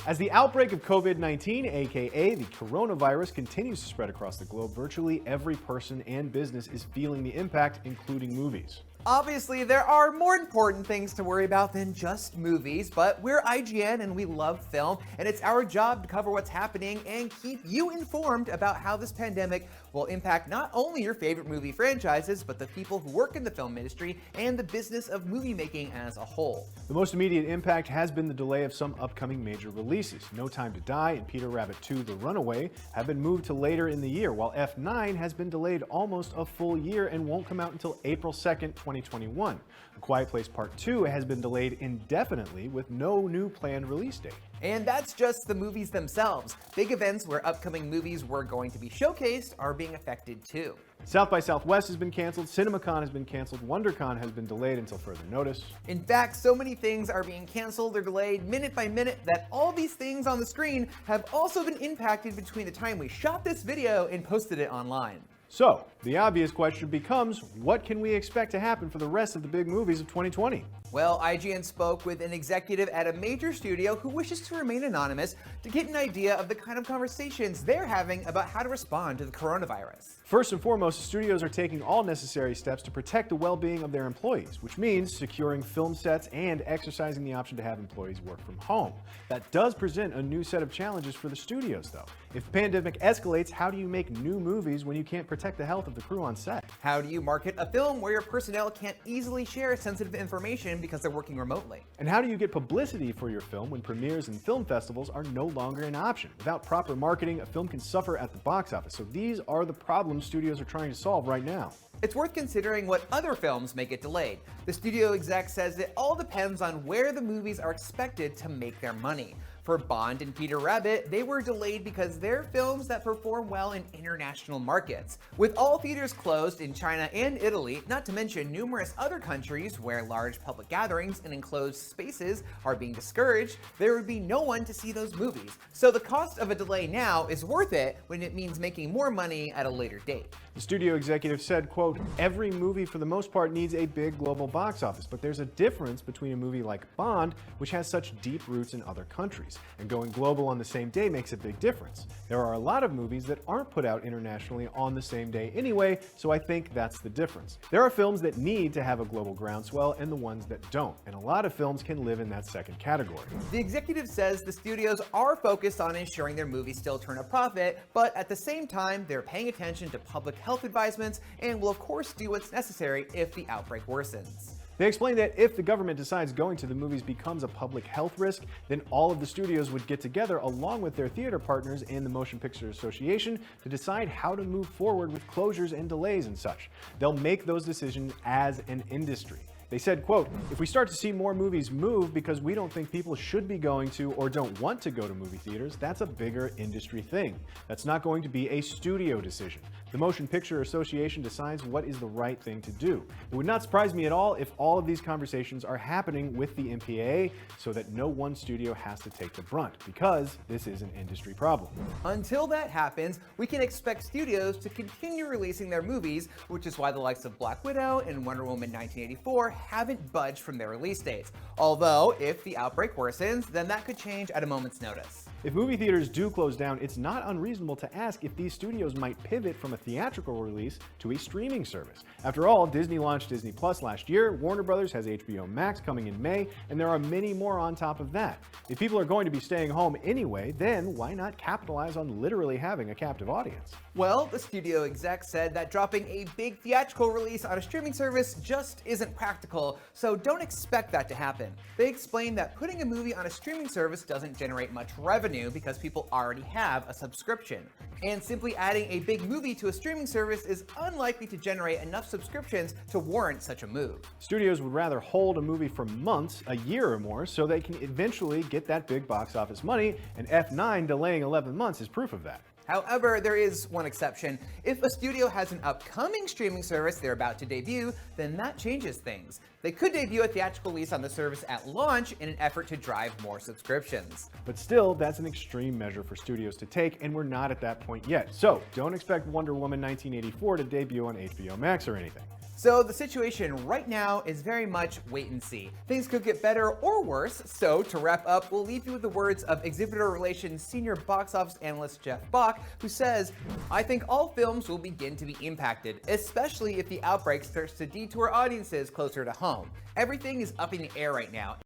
As the outbreak of COVID-19, aka the coronavirus, continues to spread across the globe, virtually every person and business is feeling the impact, including movies. Obviously, there are more important things to worry about than just movies, but we're IGN and we love film, and it's our job to cover what's happening and keep you informed about how this pandemic will impact not only your favorite movie franchises, but the people who work in the film industry and the business of movie making as a whole. The most immediate impact has been the delay of some upcoming major releases. No Time to Die and Peter Rabbit 2: The Runaway have been moved to later in the year, while F9 has been delayed almost a full year and won't come out until April 2nd, 2021. A Quiet Place Part 2 has been delayed indefinitely with no new planned release date. And that's just the movies themselves. Big events where upcoming movies were going to be showcased are being affected too. South by Southwest has been canceled, CinemaCon has been canceled, WonderCon has been delayed until further notice. In fact, so many things are being canceled or delayed minute by minute that all these things on the screen have also been impacted between the time we shot this video and posted it online. So, the obvious question becomes, what can we expect to happen for the rest of the big movies of 2020? Well, IGN spoke with an executive at a major studio who wishes to remain anonymous to get an idea of the kind of conversations they're having about how to respond to the coronavirus. First and foremost, studios are taking all necessary steps to protect the well-being of their employees, which means securing film sets and exercising the option to have employees work from home. That does present a new set of challenges for the studios, though. If the pandemic escalates, how do you make new movies when you can't protect the health of the crew on set? How do you market a film where your personnel can't easily share sensitive information because they're working remotely? And how do you get publicity for your film when premieres and film festivals are no longer an option? Without proper marketing, a film can suffer at the box office. So these are the problems studios are trying to solve right now. It's worth considering what other films may get delayed. The studio exec says it all depends on where the movies are expected to make their money. For Bond and Peter Rabbit, they were delayed because they're films that perform well in international markets. With all theaters closed in China and Italy, not to mention numerous other countries where large public gatherings and enclosed spaces are being discouraged, there would be no one to see those movies. So the cost of a delay now is worth it when it means making more money at a later date. The studio executive said, quote, "Every movie for the most part needs a big global box office, but there's a difference between a movie like Bond, which has such deep roots in other countries, and going global on the same day makes a big difference. There are a lot of movies that aren't put out internationally on the same day anyway, so I think that's the difference. There are films that need to have a global groundswell and the ones that don't, and a lot of films can live in that second category." The executive says the studios are focused on ensuring their movies still turn a profit, but at the same time, they're paying attention to public health advisements and will of course do what's necessary if the outbreak worsens. They explained that if the government decides going to the movies becomes a public health risk, then all of the studios would get together along with their theater partners and the Motion Picture Association to decide how to move forward with closures and delays and such. They'll make those decisions as an industry. They said, quote, "If we start to see more movies move because we don't think people should be going to or don't want to go to movie theaters, that's a bigger industry thing. That's not going to be a studio decision. The Motion Picture Association decides what is the right thing to do. It would not surprise me at all if all of these conversations are happening with the MPAA so that no one studio has to take the brunt, because this is an industry problem." Until that happens, we can expect studios to continue releasing their movies, which is why the likes of Black Widow and Wonder Woman 1984 haven't budged from their release dates. Although, if the outbreak worsens, then that could change at a moment's notice. If movie theaters do close down, it's not unreasonable to ask if these studios might pivot from a theatrical release to a streaming service. After all, Disney launched Disney Plus last year, Warner Brothers has HBO Max coming in May, and there are many more on top of that. If people are going to be staying home anyway, then why not capitalize on literally having a captive audience? Well, the studio exec said that dropping a big theatrical release on a streaming service just isn't practical, so don't expect that to happen. They explained that putting a movie on a streaming service doesn't generate much revenue because people already have a subscription. And simply adding a big movie to a streaming service is unlikely to generate enough subscriptions to warrant such a move. Studios would rather hold a movie for months, a year or more, so they can eventually get that big box office money, and F9 delaying 11 months is proof of that. However, there is one exception. If a studio has an upcoming streaming service they're about to debut, then that changes things. They could debut a theatrical release on the service at launch in an effort to drive more subscriptions. But still, that's an extreme measure for studios to take, and we're not at that point yet. So don't expect Wonder Woman 1984 to debut on HBO Max or anything. So the situation right now is very much wait and see. Things could get better or worse, so to wrap up, we'll leave you with the words of Exhibitor Relations Senior Box Office Analyst Jeff Bach, who says, "I think all films will begin to be impacted, especially if the outbreak starts to detour audiences closer to home. Everything is up in the air right now.